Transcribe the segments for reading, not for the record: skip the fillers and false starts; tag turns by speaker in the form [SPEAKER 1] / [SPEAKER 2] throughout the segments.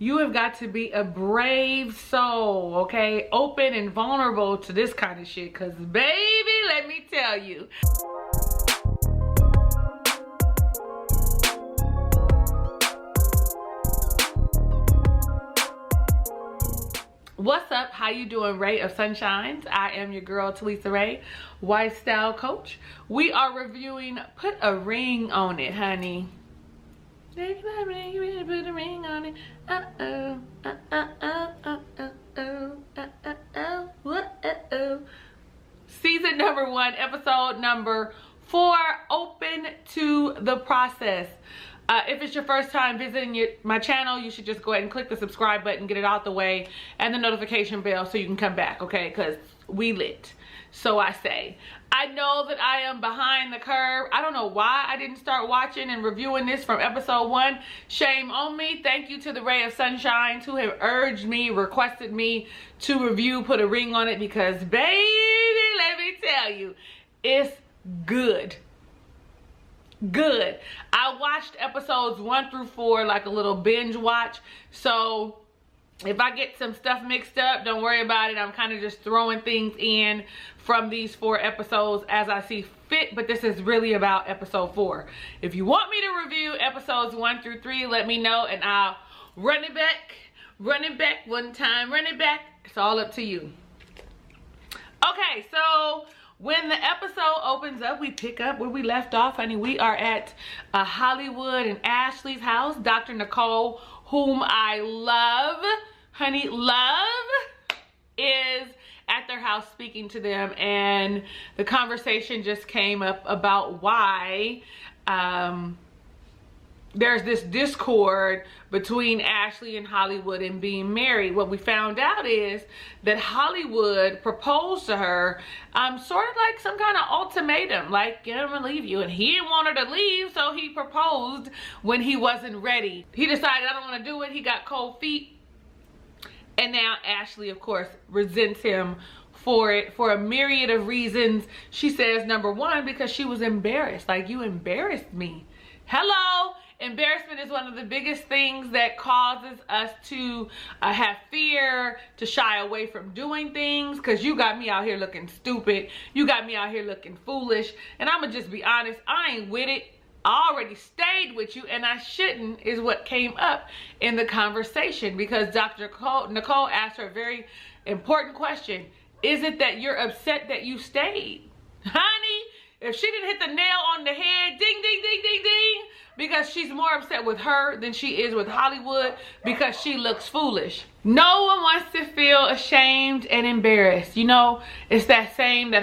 [SPEAKER 1] You have got to be a brave soul, okay? Open and vulnerable to this kind of shit, because baby, let me tell you. What's up? How you doing, Ray of Sunshines? I am your girl, Talisa Ray, white style coach. We are reviewing Put a Ring on It, honey. You better put a ring on it. Season number 1, episode number 4, Open to the Process. If it's your first time visiting my channel, you should just go ahead and click the subscribe button, get it out the way, and the notification bell so you can come back, okay? Because we lit. So I say. I know that I am behind the curve. I don't know why I didn't start watching and reviewing this from episode 1. Shame on me. Thank you to the Ray of Sunshine who have urged me, requested me to review Put a Ring on It, because baby, let me tell you, it's good. Good. I watched episodes 1 through 4 like a little binge watch. So if I get some stuff mixed up, don't worry about it. I'm kind of just throwing things in from these 4 episodes as I see fit, but this is really about episode 4. If you want me to review episodes 1 through 3, let me know and I'll run it back one time, run it back. It's all up to you. Okay, so when the episode opens up, we pick up where we left off, honey. We are at Hollywood and Ashley's house. Dr. Nicole, whom I love, honey, is at their house speaking to them, and the conversation just came up about why there's this discord between Ashley and Hollywood and being married. What we found out is that Hollywood proposed to her sort of like some kind of ultimatum, like, yeah, I'm gonna leave you, and he didn't want her to leave, so he proposed when he wasn't ready. He decided, I don't want to do it. He got cold feet, and now Ashley, of course, resents him for it for a myriad of reasons. She says, number 1, because she was embarrassed. Like, you embarrassed me. Hello. Embarrassment is one of the biggest things that causes us to have fear, to shy away from doing things, because you got me out here looking stupid. You got me out here looking foolish. And I'm going to just be honest, I ain't with it. I already stayed with you, and I shouldn't, is what came up in the conversation, because Dr. Nicole asked her a very important question. Is it that you're upset that you stayed? Honey, if she didn't hit the nail on the head, ding, ding, ding, ding, ding, because she's more upset with her than she is with Hollywood because she looks foolish. No one wants to feel ashamed and embarrassed. You know, it's that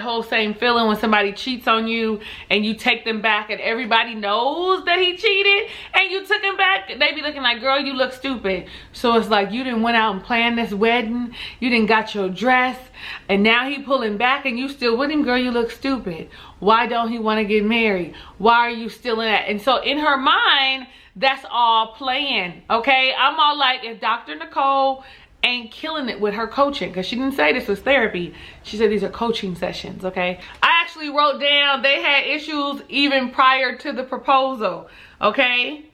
[SPEAKER 1] whole same feeling when somebody cheats on you and you take them back and everybody knows that he cheated and you took him back. They be looking like, girl, you look stupid. So it's like, you didn't went out and planned this wedding. You didn't got your dress, and now he pulling back and you still with him. Girl, you look stupid. Why don't he want to get married? Why are you still in that? And so in her mind, that's all playing, okay? I'm all like, if Dr. Nicole ain't killing it with her coaching, because she didn't say this was therapy. She said these are coaching sessions, okay? I actually wrote down they had issues even prior to the proposal, okay?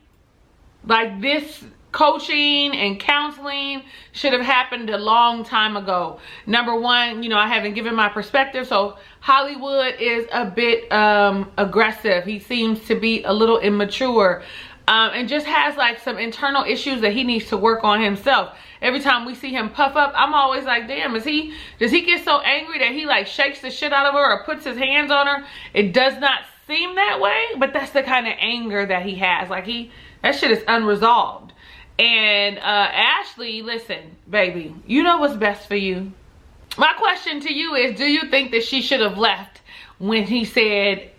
[SPEAKER 1] Like, this coaching and counseling should have happened a long time ago. Number 1, you know, I haven't given my perspective, so Hollywood is a bit aggressive. He seems to be a little immature. And just has like some internal issues that he needs to work on himself. Every time we see him puff up, I'm always like, damn, does he get so angry that he like shakes the shit out of her or puts his hands on her? It does not seem that way, but that's the kind of anger that he has. Like, that shit is unresolved. And Ashley, listen, baby, you know what's best for you. My question to you is, do you think that she should have left when he said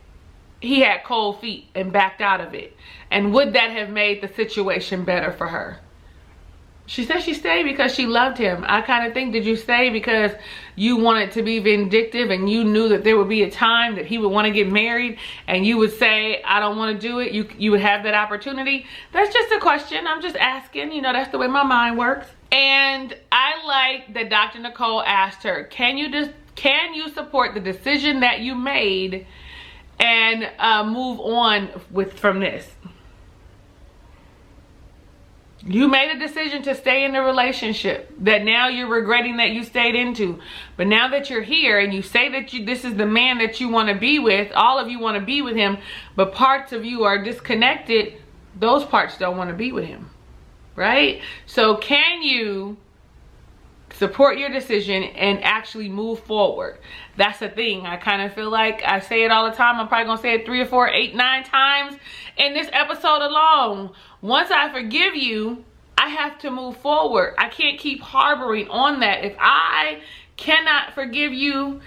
[SPEAKER 1] he had cold feet and backed out of it? And would that have made the situation better for her? She said she stayed because she loved him. I kind of think, did you stay because you wanted to be vindictive and you knew that there would be a time that he would want to get married and you would say, I don't want to do it? You would have that opportunity? That's just a question. I'm just asking. You know, that's the way my mind works. And I like that Dr. Nicole asked her, can you support the decision that you made and move on from this? You made a decision to stay in the relationship that now you're regretting that you stayed into. But now that you're here and you say that this is the man that you want to be with, all of you want to be with him, but parts of you are disconnected, those parts don't want to be with him, right? So can you support your decision and actually move forward? That's the thing. I kind of feel like I say it all the time. I'm probably gonna say it 3 or 4, 8, 9 times in this episode alone. Once I forgive you, I have to move forward. I can't keep harboring on that. If I cannot forgive you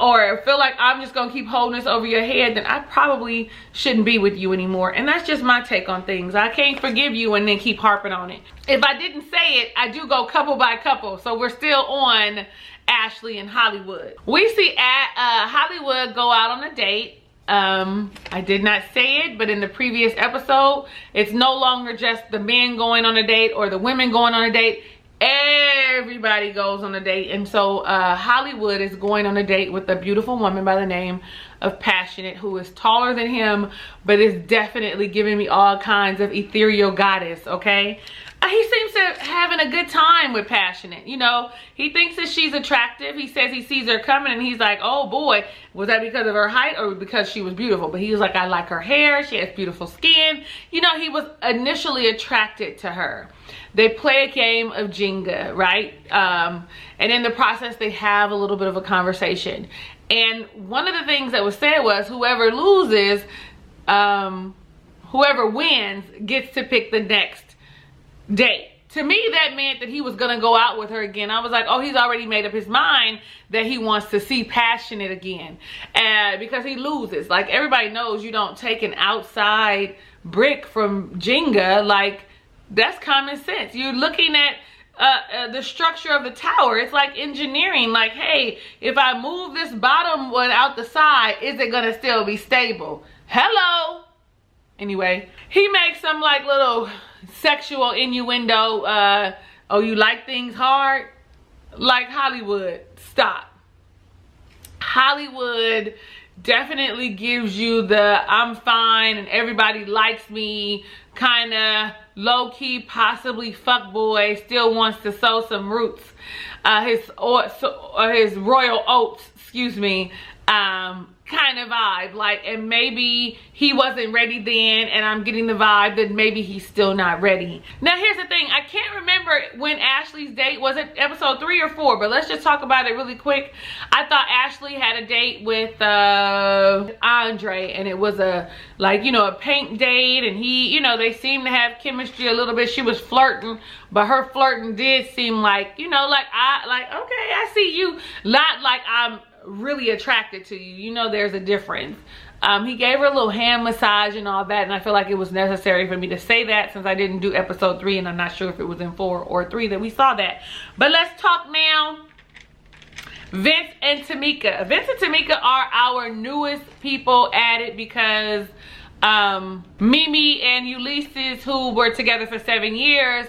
[SPEAKER 1] or feel like I'm just gonna keep holding this over your head, then I probably shouldn't be with you anymore. And that's just my take on things. I can't forgive you and then keep harping on it. If I didn't say it, I do go couple by couple. So we're still on Ashley and Hollywood. We see Hollywood go out on a date. I did not say it, but in the previous episode, it's no longer just the men going on a date or the women going on a date. Everybody goes on a date. And so Hollywood is going on a date with a beautiful woman by the name of Passionate, who is taller than him, but is definitely giving me all kinds of ethereal goddess, okay? He seems to having a good time with Passionate. You know, he thinks that she's attractive. He says he sees her coming and he's like, oh boy, was that because of her height or because she was beautiful? But he was like, I like her hair. She has beautiful skin. You know, he was initially attracted to her. They play a game of Jenga, right? And in the process, they have a little bit of a conversation. And one of the things that was said was whoever loses, whoever wins gets to pick the next date. To me, that meant that he was gonna go out with her again. I was like, oh, he's already made up his mind that he wants to see Passionate again, because he loses. Like, everybody knows you don't take an outside brick from Jenga. Like, that's common sense. You're looking at the structure of the tower. It's like engineering. Like, hey, if I move this bottom one out the side, is it gonna still be stable? Hello. Anyway, he makes some like little sexual innuendo. Oh, you like things hard? Like, Hollywood, stop. Hollywood definitely gives you the I'm fine and everybody likes me kind of low-key, possibly fuckboy, still wants to sow some roots. His royal oats, excuse me, kind of vibe. Like, and maybe he wasn't ready then, and I'm getting the vibe that maybe he's still not ready. Now, here's the thing. I can't remember when Ashley's date was. It episode 3 or 4, but let's just talk about it really quick. I thought Ashley had a date with Andre, and it was a, like, you know, a paint date, and he, you know, they seemed to have chemistry a little bit. She was flirting, but her flirting did seem like, you know, like, okay, I see you, not like I'm really attracted to you. You know, there's a difference. He gave her a little hand massage and all that, and I feel like it was necessary for me to say that since I didn't do episode 3, and I'm not sure if it was in 4 or 3 that we saw that. But let's talk now. Vince and Tamika. Vince and Tamika are our newest people added because Mimi and Ulysses, who were together for 7 years,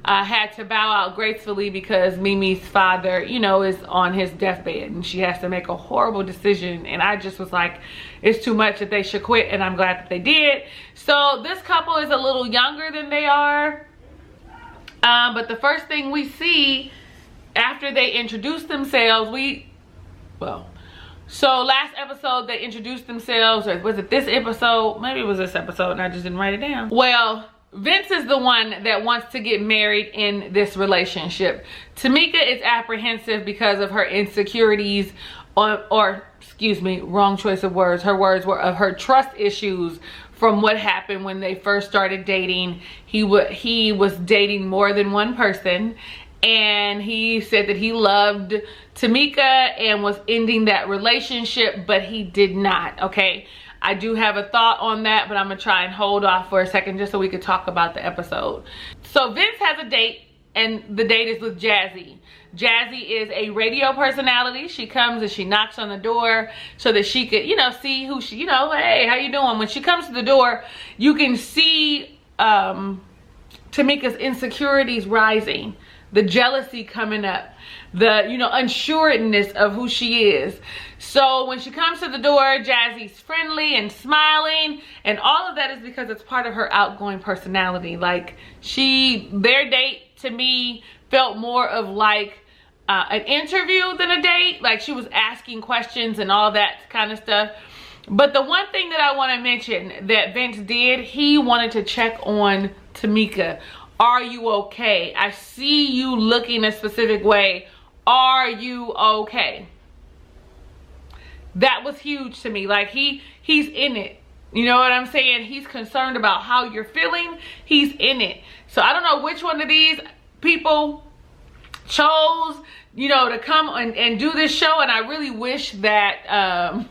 [SPEAKER 1] had to bow out gracefully because Mimi's father, you know, is on his deathbed and she has to make a horrible decision. And I just was like, it's too much that they should quit, and I'm glad that they did. So this couple is a little younger than they are. But the first thing we see after they introduce themselves, so last episode they introduced themselves, or was it this episode? Maybe it was this episode and I just didn't write it down. Well, Vince is the one that wants to get married in this relationship. Tamika is apprehensive because of her insecurities, or excuse me, wrong choice of words. Her words were of her trust issues from what happened when they first started dating. He was dating more than one person, and he said that he loved Tamika and was ending that relationship, but he did not, okay? I do have a thought on that, but I'm gonna try and hold off for a second just so we could talk about the episode. So Vince has a date, and the date is with Jazzy. Jazzy is a radio personality. She comes and she knocks on the door so that she could, you know, see who she, you know, hey, how you doing? When she comes to the door, you can see Tamika's insecurities rising. the jealousy coming up, the, you know, unsureness of who she is. So when she comes to the door, Jazzy's friendly and smiling, and all of that is because it's part of her outgoing personality. Like, their date to me felt more of like an interview than a date. Like, she was asking questions and all that kind of stuff. But the one thing that I want to mention that Vince did, he wanted to check on Tamika. Are you okay? I see you looking a specific way. Are you okay? That was huge to me. Like, he's in it. You know what I'm saying? He's concerned about how you're feeling. He's in it. So I don't know which one of these people chose, you know, to come and do this show. And I really wish that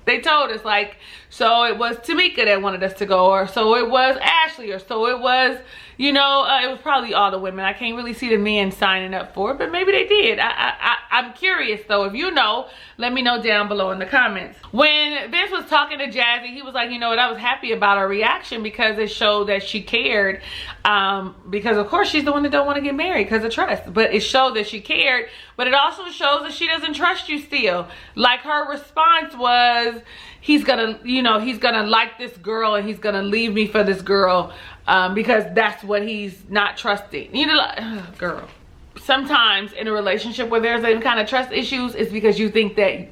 [SPEAKER 1] they told us, like, so it was Tamika that wanted us to go, or so it was Ashley, or so it was, you know, it was probably all the women. I can't really see the men signing up for it, but maybe they did. I'm curious though. If you know, let me know down below in the comments. When Vince was talking to Jazzy, he was like, you know what, I was happy about her reaction because it showed that she cared. Because of course she's the one that don't want to get married because of trust, but it showed that she cared. But it also shows that she doesn't trust you still. Like, her response was, he's gonna, you know, he's gonna like this girl and he's gonna leave me for this girl, because that's what he's not trusting. You know, like, girl. Sometimes in a relationship where there's any kind of trust issues, it's because you think that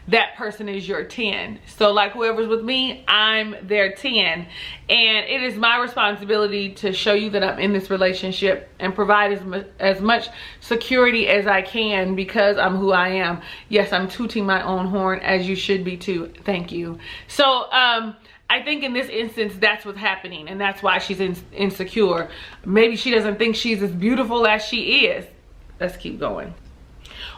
[SPEAKER 1] that person is your 10. So like, whoever's with me, I'm their 10. And it is my responsibility to show you that I'm in this relationship and provide as much security as I can because I'm who I am. Yes, I'm tooting my own horn, as you should be too. Thank you. So I think in this instance, that's what's happening, and that's why she's insecure. Maybe she doesn't think she's as beautiful as she is. Let's keep going.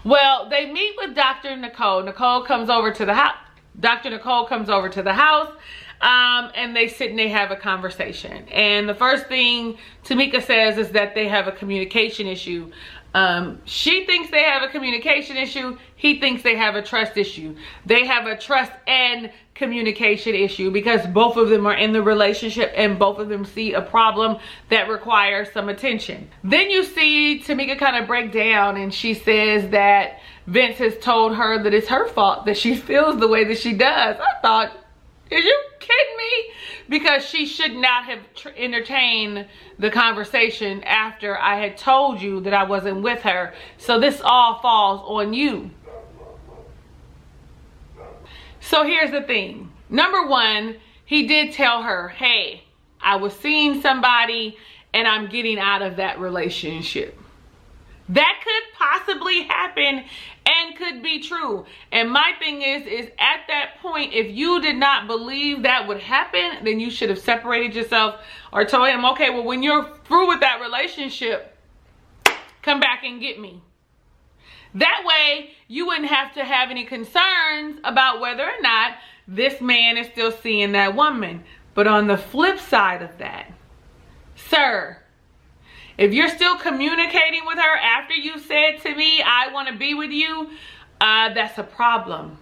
[SPEAKER 1] Well, they meet with Dr. Nicole. Nicole comes over to the house. Dr. Nicole comes over to the house, and they sit and they have a conversation. And the first thing Tamika says is that they have a communication issue. She thinks they have a communication issue. He thinks they have a trust issue. They have a trust and communication issue because both of them are in the relationship and both of them see a problem that requires some attention. Then you see Tamika kind of break down, and she says that Vince has told her that it's her fault that she feels the way that she does. I thought, are you kidding me? Because she should not have entertained the conversation after I had told you that I wasn't with her. So this all falls on you. So here's the thing. Number one, he did tell her, hey, I was seeing somebody and I'm getting out of that relationship. That could possibly happen and could be true. And my thing is at that point, if you did not believe that would happen, then you should have separated yourself or told him, okay, well, when you're through with that relationship, come back and get me. That way, you wouldn't have to have any concerns about whether or not this man is still seeing that woman. But on the flip side of that, sir, if you're still communicating with her after you said to me, I want to be with you, that's a problem.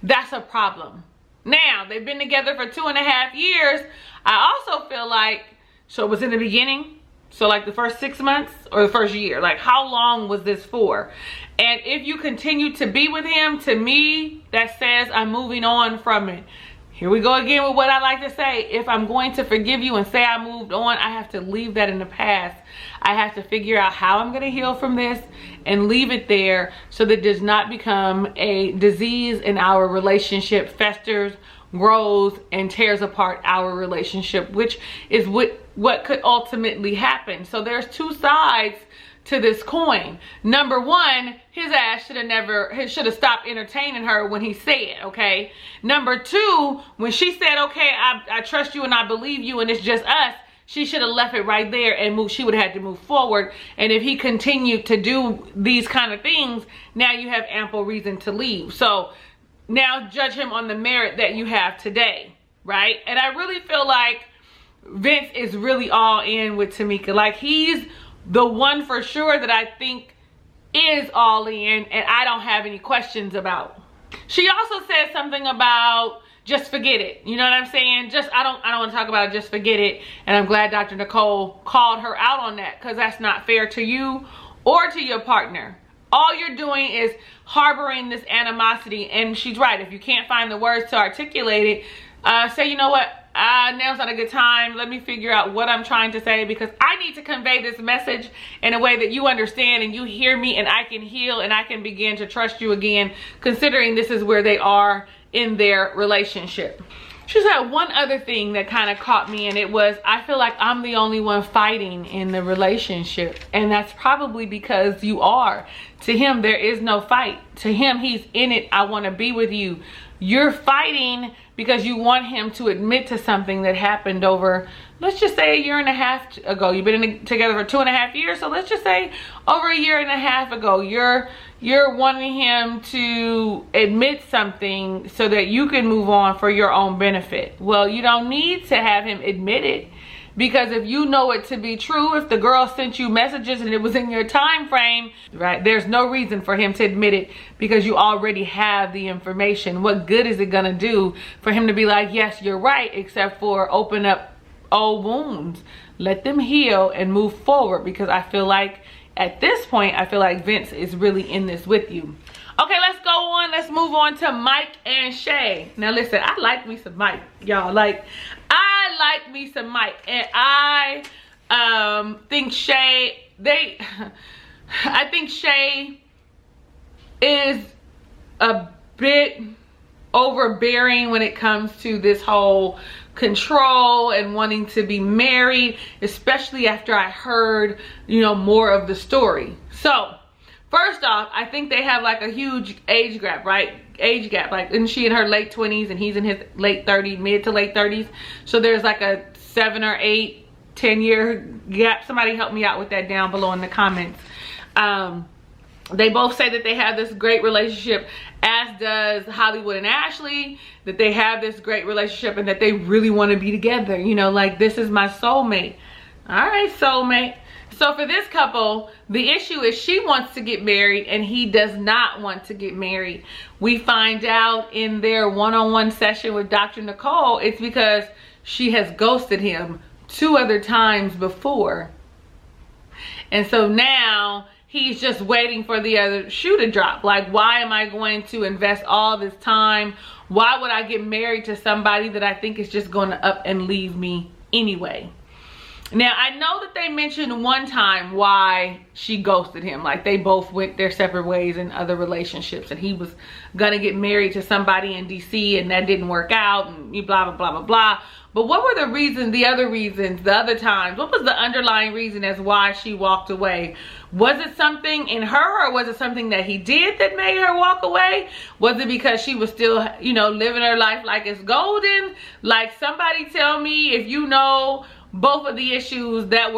[SPEAKER 1] That's a problem. Now, they've been together for 2.5 years. I also feel like, so it was in the beginning. So like the first 6 months or the first year, like how long was this for? And if you continue to be with him, to me, that says I'm moving on from it. Here we go again with what I like to say. If I'm going to forgive you and say I moved on, I have to leave that in the past. I have to figure out how I'm going to heal from this and leave it there so that it does not become a disease in our relationship, festers, grows, and tears apart our relationship, which is what could ultimately happen. So there's two sides to this coin. Number one, his ass should have stopped entertaining her when he said, okay. Number two, when she said, okay, I trust you and I believe you and it's just us, she should have left it right there and moved. She would have had to move forward. And if he continued to do these kind of things, now you have ample reason to leave. So now judge him on the merit that you have today, right? And I really feel like Vince is really all in with Tamika. Like, he's the one for sure that I think is all in and I don't have any questions about. She also said something about just forget it. You know what I'm saying? Just, I don't want to talk about it, just forget it. And I'm glad Dr. Nicole called her out on that, because that's not fair to you or to your partner. All you're doing is harboring this animosity, and she's right. If you can't find the words to articulate it, say, you know what, now's not a good time. Let me figure out what I'm trying to say, because I need to convey this message in a way that you understand and you hear me, and I can heal and I can begin to trust you again, considering this is where they are in their relationship. She said one other thing that kind of caught me, and it was, I feel like I'm the only one fighting in the relationship. And that's probably because you are. To him, there is no fight. To him, he's in it. I want to be with you. You're fighting because you want him to admit to something that happened over, let's just say, 1.5 years ago. You've been together for 2.5 years. So let's just say over 1.5 years ago, you're wanting him to admit something so that you can move on for your own benefit. Well, you don't need to have him admit it, because if you know it to be true, if the girl sent you messages and it was in your time frame, right, there's no reason for him to admit it, because you already have the information. What good is it gonna do for him to be like, yes, you're right, except for open up old wounds? Let them heal and move forward, because I feel like at this point, I feel like Vince is really in this with you. Okay, let's go on. Let's move on to Mike and Shay. Now listen, I like me some Mike, y'all. Like, I like me some Mike. And I think Shay, I think Shay is a bit overbearing when it comes to this whole control and wanting to be married, especially after I heard, you know, more of the story. So first off, I think they have like a huge age gap, right? Age gap, like, isn't she in her late 20s and he's in his late 30s, mid to late 30s? So there's like a 7 or 8, 10-year gap. Somebody help me out with that down below in the comments. They both say that they have this great relationship, as does Hollywood and Ashley, that they have this great relationship and that they really want to be together. You know, like, this is my soulmate. All right, soulmate. So for this couple, the issue is she wants to get married and he does not want to get married. We find out in their one-on-one session with Dr. Nicole, it's because she has ghosted him 2 other times before. And so now he's just waiting for the other shoe to drop. Like, why am I going to invest all this time? Why would I get married to somebody that I think is just going to up and leave me anyway? Now, I know that they mentioned one time why she ghosted him. Like, they both went their separate ways in other relationships, and he was gonna get married to somebody in DC and that didn't work out, and blah, blah, blah, blah, blah. But what were the reasons, the other reasons, the other times? What was the underlying reason as why she walked away? Was it something in her, or was it something that he did that made her walk away? Was it because she was still, you know, living her life like it's golden? Like, somebody tell me if you know both of the issues that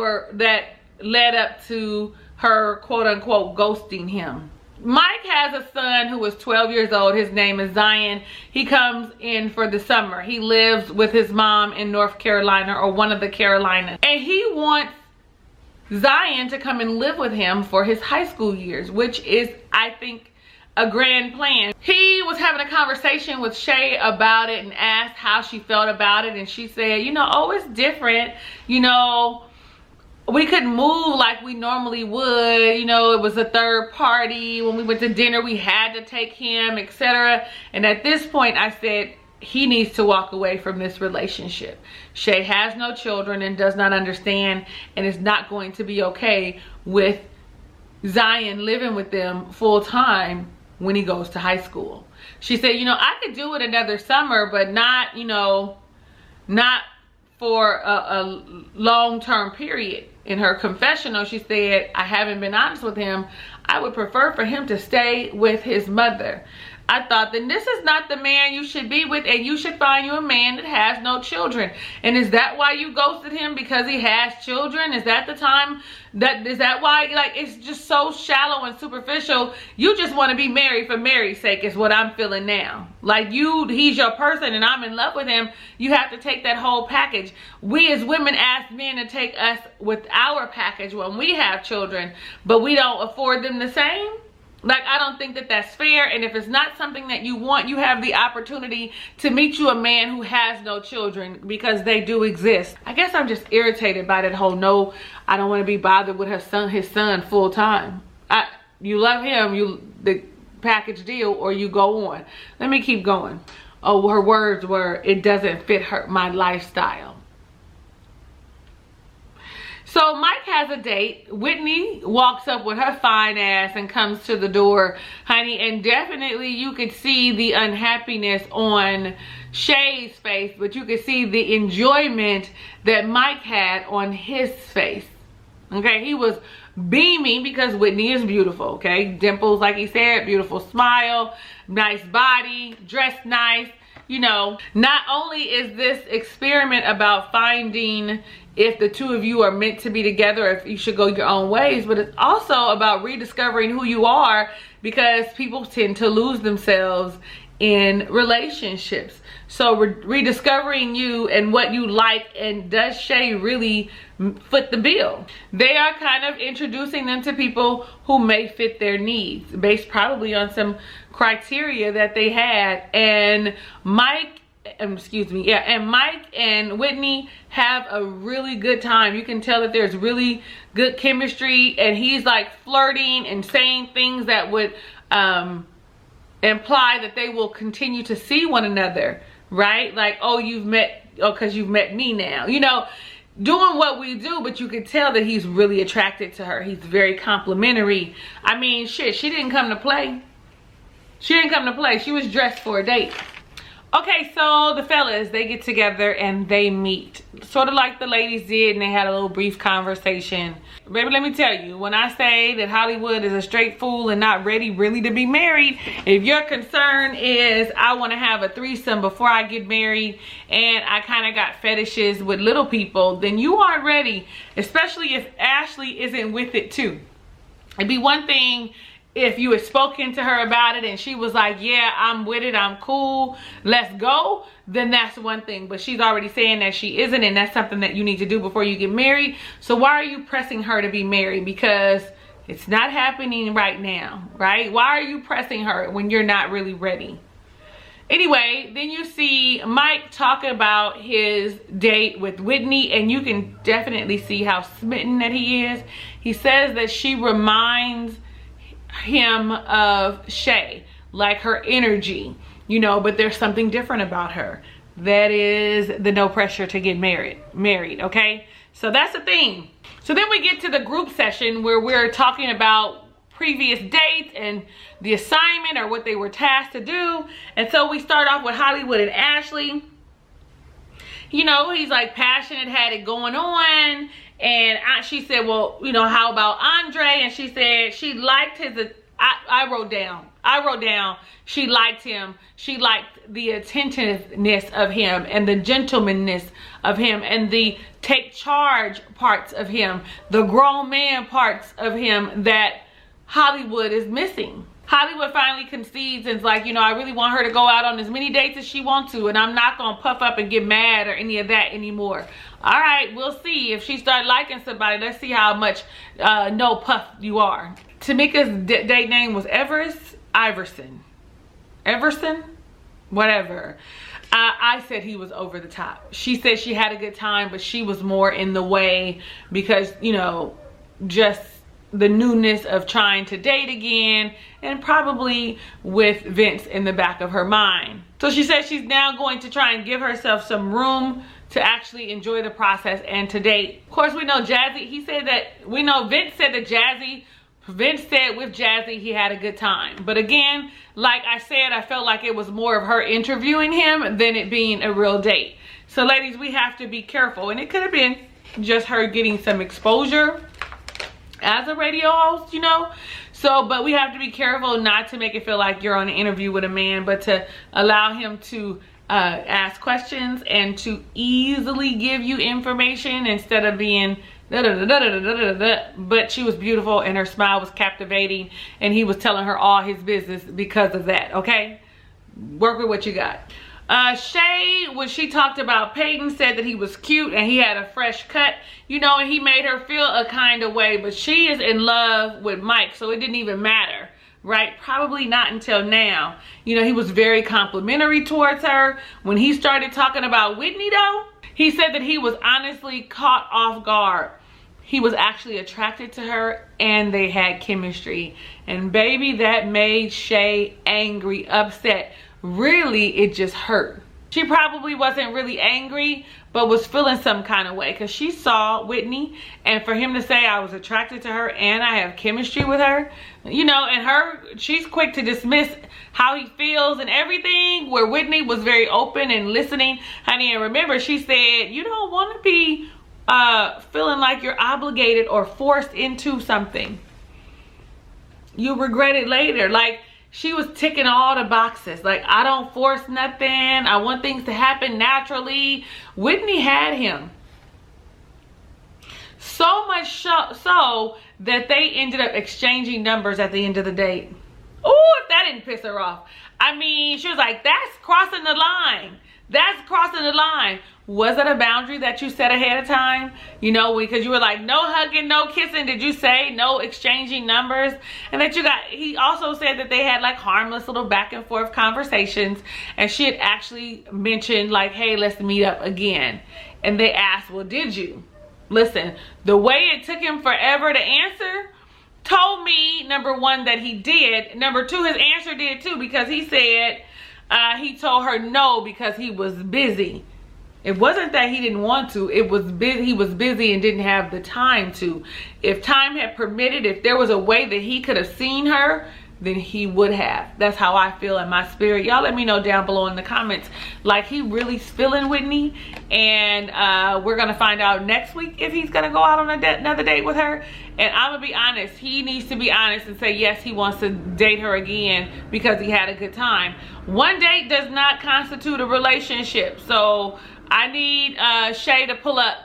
[SPEAKER 1] led up to her quote unquote ghosting him. Mike has a son who is 12 years old. His name is Zion. He comes in for the summer. He lives with his mom in North Carolina, or one of the Carolinas. And he wants Zion to come and live with him for his high school years, which is, I think, a grand plan. He was having a conversation with Shay about it and asked how she felt about it, and she said, you know, oh, it's different. You know, we couldn't move like we normally would. You know, it was a third party. When we went to dinner, we had to take him, etc. And at this point, I said, he needs to walk away from this relationship. Shay has no children and does not understand, and is not going to be okay with Zion living with them full time when he goes to high school. She said, you know, I could do it another summer, but not, you know, not for a long-term period. In her confessional, she said, I haven't been honest with him. I would prefer for him to stay with his mother. I thought, then this is not the man you should be with, and you should find you a man that has no children. And is that why you ghosted him? Because he has children? Is that the time? Is that why? Like, it's just so shallow and superficial. You just want to be married for Mary's sake is what I'm feeling now. Like, he's your person and I'm in love with him. You have to take that whole package. We as women ask men to take us with our package when we have children, but we don't afford them the same. Like, I don't think that that's fair. And if it's not something that you want, you have the opportunity to meet you a man who has no children, because they do exist. I guess I'm just irritated by that whole no, I don't want to be bothered with his son full time. You love him, the package deal, or you go on. Let me keep going. Oh, her words were, it doesn't fit my lifestyle. So Mike has a date. Whitney walks up with her fine ass and comes to the door, honey. And definitely you could see the unhappiness on Shay's face, but you could see the enjoyment that Mike had on his face. Okay, he was beaming because Whitney is beautiful, okay? Dimples, like he said, beautiful smile, nice body, dressed nice. You know, not only is this experiment about finding if the two of you are meant to be together, if you should go your own ways, but it's also about rediscovering who you are, because people tend to lose themselves in relationships. So rediscovering you and what you like, and does Shay really foot the bill? They are kind of introducing them to people who may fit their needs, based probably on some criteria that they had. And Mike and Whitney have a really good time. You can tell that there's really good chemistry, and he's like flirting and saying things that would imply that they will continue to see one another, right? Like, oh, because you've met me now, you know, doing what we do. But you can tell that he's really attracted to her. He's very complimentary. I mean, shit, she didn't come to play. She didn't come to play. She was dressed for a date. Okay, so the fellas, they get together and they meet. Sort of like the ladies did, and they had a little brief conversation. Baby, let me tell you, when I say that Hollywood is a straight fool and not ready really to be married, if your concern is, I want to have a threesome before I get married, and I kind of got fetishes with little people, then you aren't ready, especially if Ashley isn't with it too. It'd be one thing if you had spoken to her about it and she was like, yeah, I'm with it, I'm cool, let's go, then that's one thing. But she's already saying that she isn't, and that's something that you need to do before you get married. So why are you pressing her to be married? Because it's not happening right now, right? Why are you pressing her when you're not really ready? Anyway, then you see Mike talk about his date with Whitney, and you can definitely see how smitten that he is. He says that she reminds him of Shay, like her energy, you know, but there's something different about her. That is the no pressure to get married, okay? So that's the thing. So then we get to the group session where we're talking about previous dates and the assignment, or what they were tasked to do. And so we start off with Hollywood and Ashley. You know, he's like passionate, had it going on. And she said, well, you know, how about Andre? And she said she liked his, I wrote down, she liked him. She liked the attentiveness of him, and the gentlemanness of him, and the take charge parts of him, the grown man parts of him that Hollywood is missing. Hollywood finally concedes and is like, you know, I really want her to go out on as many dates as she wants to, and I'm not going to puff up and get mad or any of that anymore. All right, we'll see. If she starts liking somebody, let's see how much no puff you are. Tamika's date name was Iverson. Whatever. I said he was over the top. She said she had a good time, but she was more in the way because, you know, just the newness of trying to date again, and probably with Vince in the back of her mind. So she said she's now going to try and give herself some room to actually enjoy the process and to date. Of course, we know Jazzy, Vince said that Vince said with Jazzy he had a good time. But again, like I said, I felt like it was more of her interviewing him than it being a real date. So ladies, we have to be careful. And it could have been just her getting some exposure as a radio host, you know. So, but we have to be careful not to make it feel like you're on an interview with a man, but to allow him to ask questions and to easily give you information instead of being but she was beautiful and her smile was captivating, and he was telling her all his business because of that. Okay, work with what you got. Shay, when she talked about Peyton, said that he was cute and he had a fresh cut, you know, and he made her feel a kind of way, but she is in love with Mike, so it didn't even matter. right? Probably not until now. You know, he was very complimentary towards her. When he started talking about Whitney though, he said that he was honestly caught off guard. He was actually attracted to her and they had chemistry. And baby, that made Shay angry, upset. Really, it just hurt. She probably wasn't really angry, but was feeling some kind of way because she saw Whitney, and for him to say I was attracted to her and I have chemistry with her, you know, and she's quick to dismiss how he feels and everything, where Whitney was very open and listening. Honey, and remember, she said, you don't want to be feeling like you're obligated or forced into something. You'll regret it later. Like, she was ticking all the boxes. Like, I don't force nothing. I want things to happen naturally. Whitney had him. So much so that they ended up exchanging numbers at the end of the date. Oh, if that didn't piss her off. I mean, she was like, that's crossing the line. That's crossing the line. Was it a boundary that you set ahead of time? You know, because you were like, no hugging, no kissing. Did you say no exchanging numbers? And that he also said that they had like harmless little back and forth conversations. And she had actually mentioned like, hey, let's meet up again. And they asked, well, did you? Listen, the way it took him forever to answer told me, number one, that he did. Number two, his answer did too, because he said he told her no because he was busy. It wasn't that he didn't want to. It was busy. He was busy and didn't have the time to. If time had permitted, if there was a way that he could have seen her, then he would have. That's how I feel in my spirit. Y'all let me know down below in the comments. Like, he really's feeling Whitney. And we're going to find out next week if he's going to go out on another date with her. And I'm going to be honest. He needs to be honest and say, yes, he wants to date her again because he had a good time. One date does not constitute a relationship. So I need Shay to pull up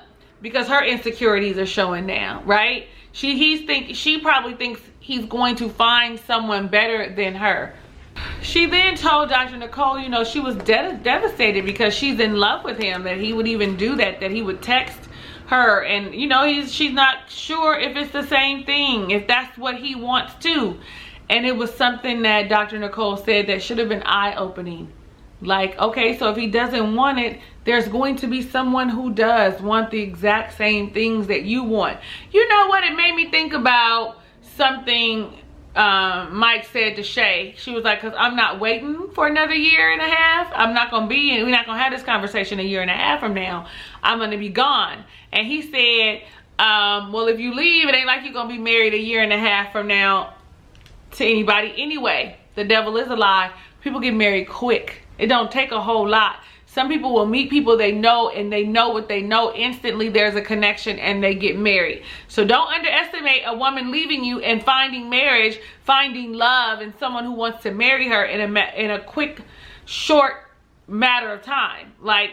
[SPEAKER 1] because her insecurities are showing now, right? She probably thinks he's going to find someone better than her. She then told Dr. Nicole, you know, she was devastated because she's in love with him, that he would even do that he would text her, and you know, she's not sure if it's the same thing, if that's what he wants to. And it was something that Dr. Nicole said that should have been eye-opening. Like, okay, so if he doesn't want it, there's going to be someone who does want the exact same things that you want. You know what? It made me think about something Mike said to Shay. She was like, because I'm not waiting for another year and a half. We're not going to have this conversation a year and a half from now. I'm going to be gone. And he said, well, if you leave, it ain't like you're going to be married a year and a half from now to anybody anyway. The devil is a lie. People get married quick. It don't take a whole lot. Some people will meet people they know, and they know what they know. Instantly there's a connection and they get married. So don't underestimate a woman leaving you and finding marriage, finding love, and someone who wants to marry her in a quick, short matter of time. Like,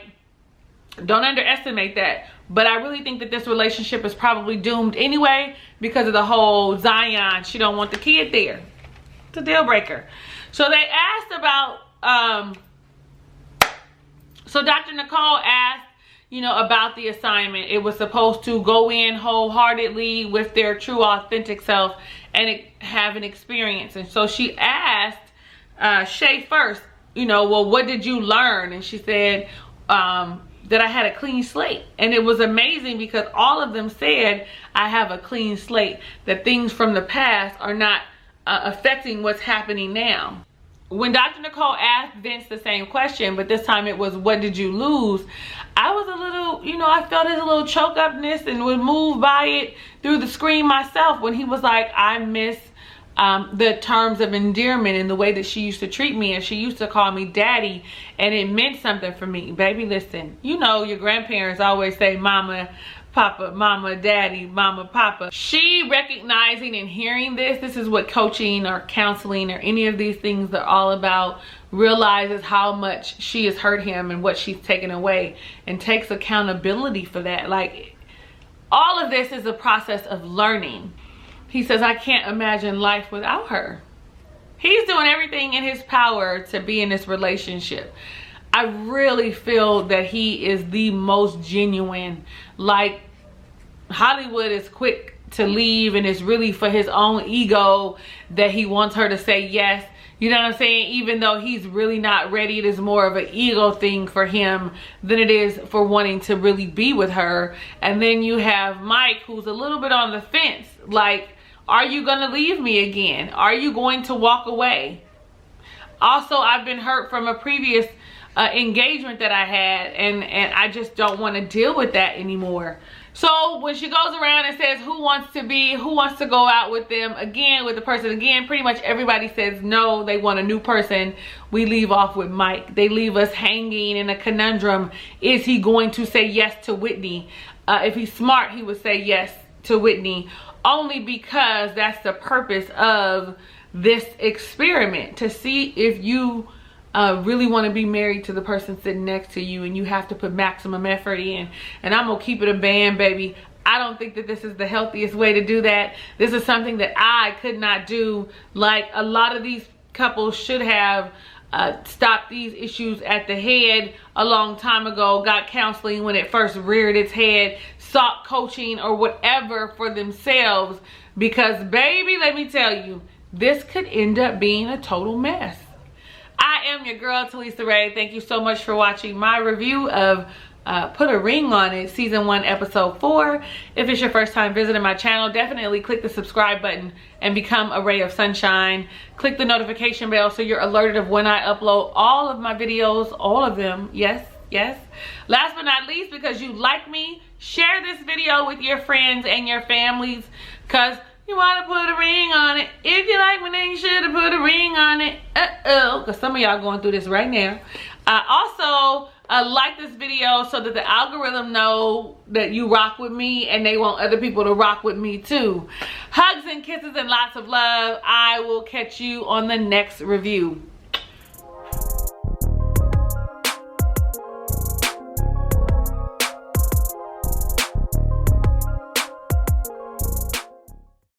[SPEAKER 1] don't underestimate that. But I really think that this relationship is probably doomed anyway because of the whole Zion. She don't want the kid there. It's a deal breaker. So they asked about so Dr. Nicole asked, you know, about the assignment. It was supposed to go in wholeheartedly with their true, authentic self and have an experience. And so she asked Shay first, you know, well, what did you learn? And she said that I had a clean slate. And it was amazing because all of them said, I have a clean slate, that things from the past are not affecting what's happening now. When Dr. Nicole asked Vince the same question, but this time it was, what did you lose? I was a little, you know, I felt his little choke upness and was moved by it through the screen myself when he was like, I miss the terms of endearment and the way that she used to treat me, and she used to call me daddy, and it meant something for me. Baby, listen, you know, your grandparents always say mama, papa, mama, daddy, mama, papa. She recognizing and hearing this is what coaching or counseling or any of these things are all about. Realizes how much she has hurt him and what she's taken away, and takes accountability for that. Like, all of this is a process of learning. He says, I can't imagine life without her. He's doing everything in his power to be in this relationship. I really feel that he is the most genuine. Like, Hollywood is quick to leave, and it's really for his own ego that he wants her to say yes. You know what I'm saying? Even though he's really not ready, it is more of an ego thing for him than it is for wanting to really be with her. And then you have Mike, who's a little bit on the fence. Like, are you gonna leave me again? Are you going to walk away? Also, I've been hurt from a previous engagement that I had, and I just don't want to deal with that anymore. So when she goes around and says who wants to go out with them again, with the person again, pretty much everybody says no, they want a new person. We leave off with Mike. They leave us hanging in a conundrum. Is he going to say yes to Whitney? If he's smart, he would say yes to Whitney, only because that's the purpose of this experiment, to see if you really want to be married to the person sitting next to you, and you have to put maximum effort in. And I'm gonna keep it a band, baby. I don't think that this is the healthiest way to do that. This is something that I could not do. Like, a lot of these couples should have stopped these issues at the head a long time ago, got counseling when it first reared its head, sought coaching or whatever for themselves, because baby, let me tell you, this could end up being a total mess. I am your girl, Talisa Ray. Thank you so much for watching my review of Put a Ring on It, Season 1, Episode 4. If it's your first time visiting my channel, definitely click the subscribe button and become a ray of sunshine. Click the notification bell so you're alerted of when I upload all of my videos, all of them. Yes, yes. Last but not least, because you like me, share this video with your friends and your families, because you want to put a ring on it. If you like me, then you should have put a ring on it. Because some of y'all going through this right now. Also, like this video so that the algorithm know that you rock with me, and they want other people to rock with me too. Hugs and kisses and lots of love. I will catch you on the next review.